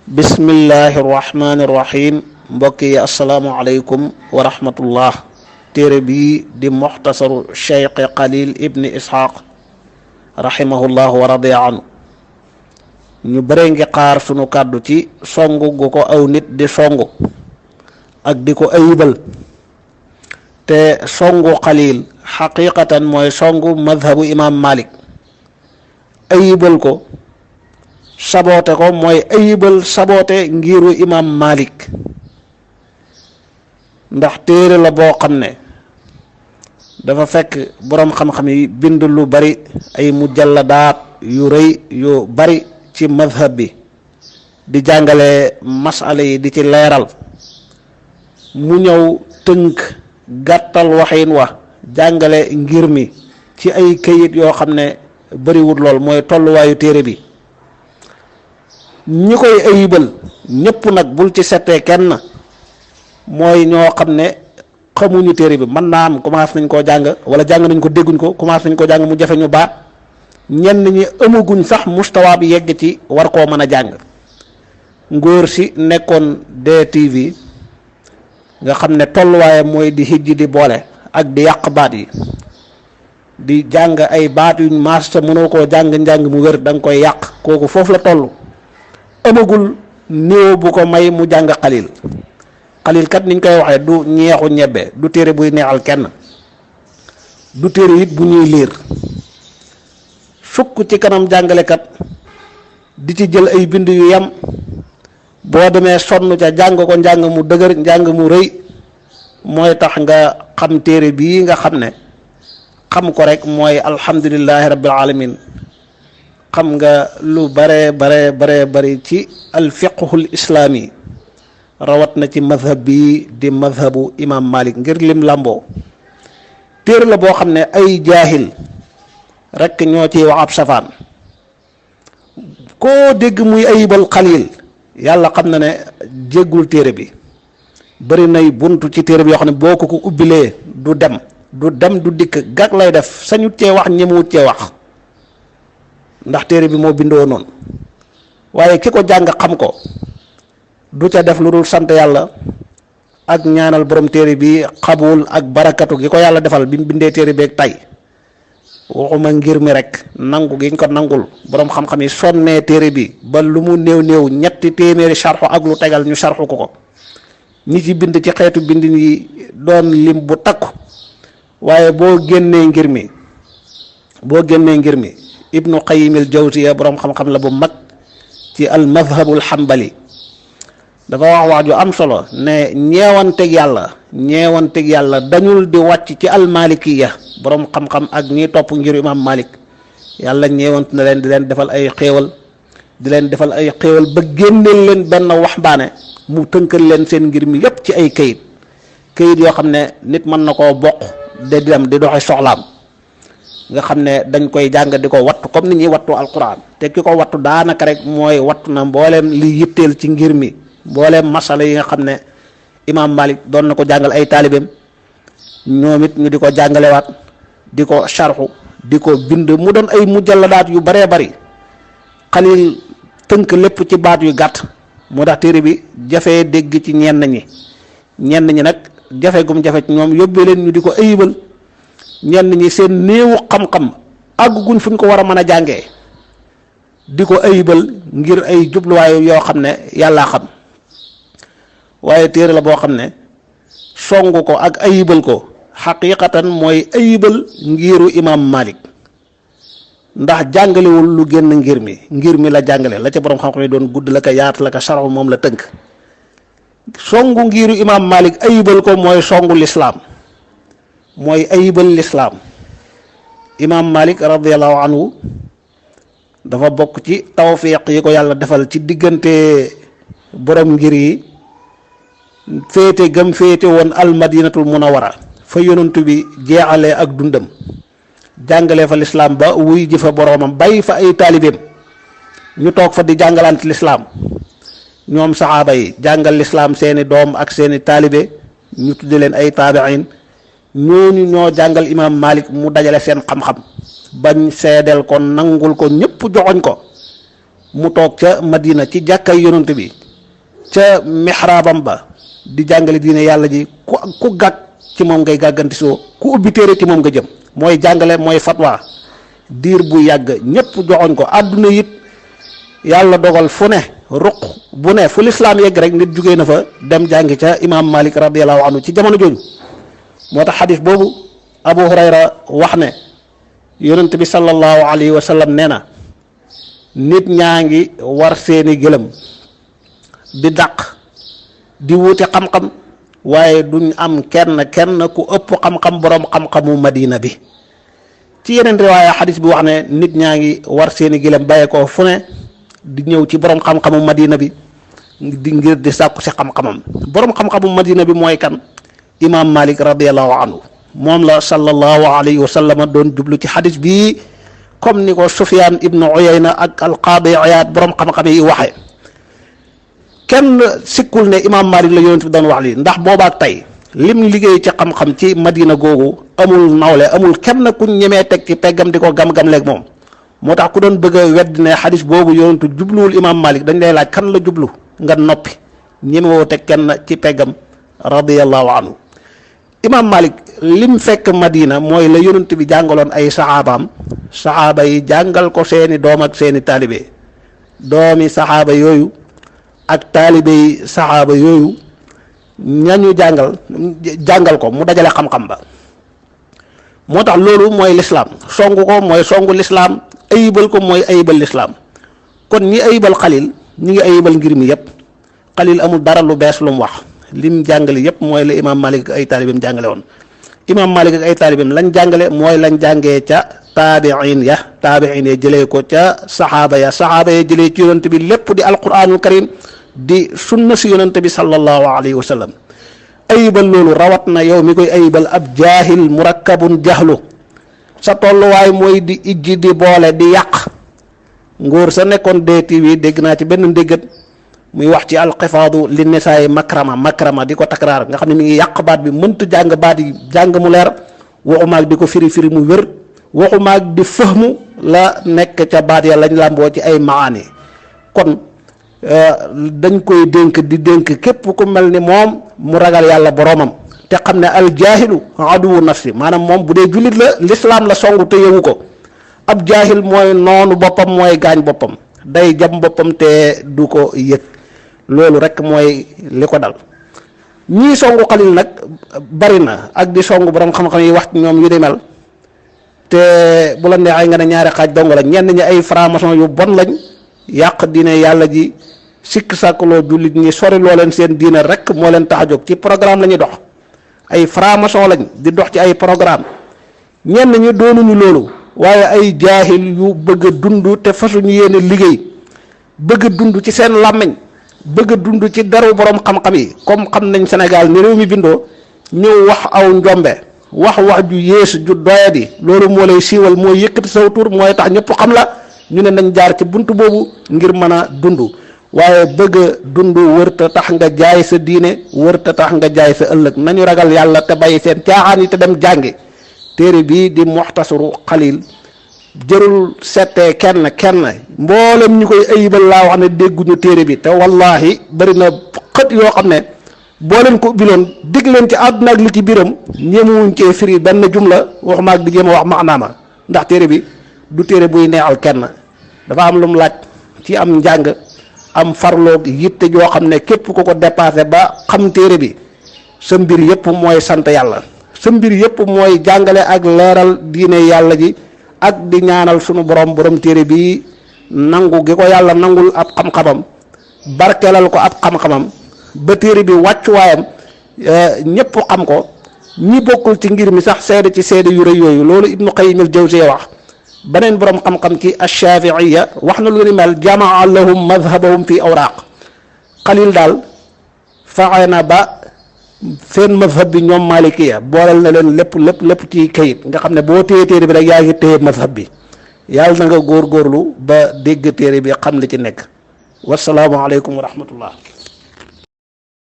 bismillahi rahmaani rahim mbokk yi asalaamualeykum wa rahmatullah. téere bii di muxtasaru cheikh Xalil ibni Isxaaq rahimahullahu wa radiya anhu ñu bare ngi xaar sunu kàddu ci songu gu ko aw nit di songu ak di ko ayibal te songu Xalil xaqiqatan mooy songu madhabu imam Malik. ayibal ko saboote ko mooy ayibal saboote ngiru imam Malik, ndax téere la boo xam ne dafa fekk boroom xam-xam yi bind lu bari ay mujalladaat yu rëy yu bari ci madhab bi di jàngale masala yi di ci leeral. mu ñëw tënk gàttal waxin wa jàngale ngir mi ci ay këyit yoo xam ne bariwul lool. mooy tolluwaayu téere bi. ñi koy ayibal ñëpp nag bul ci settee kenn, mooy ñoo xam ne xamuñu téere bi. mën naa am commencé nañ koo jàng wala jàng nañ ko dégguñ ko, commencé nañ koo jàng mu jafe ñu baat. ñenn ñi amaguñ sax mustawa bi yegg ci war koo mën a jàng. ngóor si nekkoon DTV nga xam ne tolluwaaye mooy di hijji di boole ak di yàq baat yi, di jàng ay baat yuñ maas sa mënoo koo jàng njàng mu wér da nga koy yàq. kooku foofu la toll. amagul néew bu ko may mu jàng Xalil. Xalil kat niñ koy waxee du ñeexu ñebbe, du téere buy neexal kenn, du téere it bu ñuy liir. sukk ci kanam jàngalekat di ci jël ay bind yu yem, boo demee sonn ca jàng ko njàng mu dëgër, njàng mu rëy, mooy tax nga xam téere bii nga xam ne xam ko rek mooy alhamdulillahi rabbil alamin. xam nga lu bare bari ci alfiqhul islaami, rawat na ci madhab bi di madhabu imam Malik ngir lim làmboo. téere la boo xam ne ay jaahil rek ñoo ciy wax ab safaan. koo dégg muy ayibal Xalil yàlla xam na ne jéggul téere bi. bari nay buntu ci téere bi yoo xam ne boo ko ubbilee du dem du dikk gàgg lay def, sañut cee wax ñemewut cee wax, ndax téere bi moo bindoo noonu. waaye ki ko jàng xam ko du ca def lu dul sant yàlla ak ñaanal borom téere bi xabul ak barakatu gi ko yàlla defal bi mu bindee téere beeg tay. waxuma ngir mi rek, nangu giñ ko nangul borom xam-xam yi sonnee téere bi ba lu mu néew ñetti téeméeri sarxu ak lu tegal ñu sarxu ko ñi ci bind ci xeetu bind yi doon lim bu takku. waaye boo génnee ngir mi ibnu Qayyimil Jawziya boroom xam-xam la bu mag ci al madhabul xambali, dafa wax ju am solo ne ñeewanteeg yàlla dañul di wàcc ci al malikiya boroom xam-xam ak ñi topp ngir imam Malik. yàlla ñeewant na leen di leen defal ay xéewal ba génneel leen benn waxmbaane mu tënkal leen seen ngir mi yépp ci ay kayit yoo xam ne nit mën na koo bokk de dem di doxe soxlaam, nga xam ne dañ koy jàng di ko wattu comme ni ñuy wattu alquran. te ki ko wattu daanaka rek mooy wattu na mbooleem li yitteel ci ngir mi, mbooleem masala yi nga xam ne imam Malik doon na ko jàngal ay taalibeem, ñoom it ñu di ko jàngalewaat di ko sharxu di ko bind mu doon ay mujalladaat yu baree bari. Xalil tënk lépp ci baat yu gàtt, moo tax téere bi jafee dégg ci ñenn ñi nag jafe gum jafe ci ñoom yóbbee leen ñu di ko ayibal. ñenn ñi seen néewu xam-xam àgguñ fuñ ko war a mën a jàngee di ko ayibal ngir ay jubluwaay yoo xam ne yàllaa xam. waaye téere la boo xam ne songu ko ak ayibal ko xaqiqatan mooy ayibal ngiru imam Malik, ndax jàngalewul lu génn ngir mi la jàngale. la ca borom xam-xam yi doon gudd la ka yaat la ka saraxu moom la tënk. songu ngiru imam Malik ayibal ko mooy songu lislaam, mooy ayibal lislaam. imam Malik radiallahu anhu dafa bokk ci tawfiq yi ko yàlla defal ci diggante borom ngir yi. féete gëm féete woon almadinatul munawara fa yonantu bi jeexalee ak dundam, jàngale fa lislaam ba wuy ji fa boroomam, bàyyi fa ay taalibeem ñu toog fa di jàngalante lislaam. ñoom saxaaba yi jàngal lislaam seeni doom ak seeni taalibe, ñu tudde leen ay taabiin. ñooñu ñoo jàngal imam Malik mu dajale seen xam-xam bañ seedeel ko nangul ko ñëpp joxoñ ko mu toog ca Madina ci jàkkay yonent bi ca mihraabam ba di jàngale diine yàlla ji ku gàgg ci moom ngay gàgganti soo ku ubbi téere ci moom nga jëm mooy jàngale mooy fatwa diir bu yàgg ñépp joxoñ ko àdduna it yàlla dogal fu ne ruq bu ne fu lislaam yegg rek nit jugee na fa dem jàngi ca imaam Malik radiyallahu anhu ci jamono jooju moo tax xadis boobu Abu Hurayra wax ne yonent bi sallallahu alayhi wa sallam nee na nit ñaa ngi war seeni gëlëm di dàq di wuti xam-xam waaye duñ am kenn ku ëpp xam-xam boroom xam-xamu Madina bi ci yeneen riwaaya xadis bi wax ne nit ñaa ngi war seeni gëlëm bàyyee ko fu ne di ñëw ci boroom xam-xamu Madina bi di ngir di sàkku si xam-xamam boroom xam-xamu Madina bi mooy kan imaam Malik radiyallahu anhu moom la sallallahu alayhi wa sallam doon jublu ci xadis bi comme ni ko Sufyaan ibnu Uyayna ak al-Qaadi Iyaad boroom xam-xam yi waxe kenn sikkul ne imaam Malik la yonent bi doon wax lii ndax boobaak tey lim liggéey ci xam-xam ci Madina googu amul nawle amul kenn ku ñemee teg ci peggam di ko gam-gam leeg moom moo tax ku doon bëgg a wedd ne xadis boobu yonentu jubluwul imaam Malik dañ lay laaj kan la jublu nga noppi ñemewoo teg kenn ci peggam radiyallahu anhu imaam Malik lim fekk Madina mooy la yonent bi jàngaloon ay saxaaba yi jàngal ko seeni doom ak seeni taalibe doomi saxaaba yooyu ak taalibe yi saxaaba yooyu ñañu jàngal ko mu dajale xam-xam ba moo tax loolu mooy lislaam songu ko mooy songu lislaam ayibal ko mooy ayibal lislaam kon ñi ayibal xalil ñi ngi ayibal ngir mi yépp xalil amul dara lu bees lu mu wax lim jàngale yépp mooy la imaam Malik ak ay taalibeem jàngale woon imaam Malik ak ay taalibeem lañ jàngale mooy lañ jàngee ca taabiin ya jëlee ko ca saxaaba ya jëlee ci yonent bi lépp di alquranul karim di sunna si yonent bi sallallahu alayhi wa sallam ayibal loolu rawat na yow mi koy ayibal ab jaahil murakkabun jahlu sa tolluwaay mooy di ijji di boole di yàq ngóor sa nekkoon DTV dégg naa ci benn ndéggat muy wax ci alxifaadu li nisaay makrama di ko takraar nga xam ne mi ngi yàq baat bi mënta jàng baat yi jàng mu leer waxumaag di ko firi mu wér waxumaag di fëhmu la nekk ca baat ya lañ làmboo ci ay maani kon dañ koy dénk képp ku mel ni moom mu ragal yàlla boroomam te xam ne aljaahilu aduwu nafsi maanaam moom bu dee jullit la lislaam la songu te yëwu ko ab jaahil mooy noonu boppam mooy gaañ boppam day jam boppam te du ko yëg loolu rek mooy li ko dal ñii songu xalil nag bari na ak di songu borom xam-xam yi wax ñoom yu di mel te bu la neexee nga ne ñaari xaaj dong la ñenn ñi ay franc-maçon yu bon lañ yàq diine yàlla ji sikk sàkkaloo jullit ñi sori loo leen seen diine rek moo leen tax a jóg ci programme la ñuy dox ay franc-maçon lañ di dox ci ay programme ñenn ñi doonuñu loolu waaye ay jaahil yu bëgg a dund te fasuñu yéene liggéey bëgg a dund ci seen làmmiñ bëgg a dund ci daru borom xam-xam yi comme xam nañ Sénégal ni réew mi bindoo ñëw wax aw njombe wax ju yées ju doyadi loolu moo lay siiwal mooy yëkkati saw tur mooy tax ñëpp xam la ñu ne nañ jaar ci bunt boobu ngir mën a dund waaye bëgg a dund wërta tax nga jaay sa diine wërta tax nga jaay sa ëllëg nañu ragal yàlla te bàyyi seen caaxaan yi te dem jàngi téere bii di muxtasaru xalil jërul settee kenn mboolem ñu koy ayibal laa wax ne dégguñu téere bi te wallahi bari na xët yoo xam ne boo leen ko ubbiloon dig leen ci àdduna ak li ci biiram ñemewuñ cee firi benn jumla waxuma ak di jéem a wax maanaama ndax téere bi du téere buy neexal kenn dafa am lu mu laaj ci am njàng am farloog yitte joo xam ne képp ku ko dépassé ba xam téere bi sa mbir yépp mooy sant yàlla sa mbir yépp mooy jàngale ak leeral diine yàlla ji ak di ñaanal sunu borom téere bi nangu gi ko yàlla nangul ab xam-xamam barkeelal ko ab xam-xamam ba téere bi wàccuwaayam ñépp xam ko ñi bokkul ci ngir mi sax seede ci seede yu rëy yooyu loolu Ibnu Qayyim al-Jawziyya wax beneen borom xam-xam ci ash-Shafi'iyya wax na lu ni mel jamaa lahum madhabahum fi awraq xalil daal fexe na ba seen mazhab bi ñoom malikiya booleel na leen lépp ci kayit nga xam ne boo téye téere bi rek yaa ngi téye mazhab bi yàlla na nga góorgóorlu ba dégg téere bi xam li ci nekk wasalaamu aleykum wa rahmatullah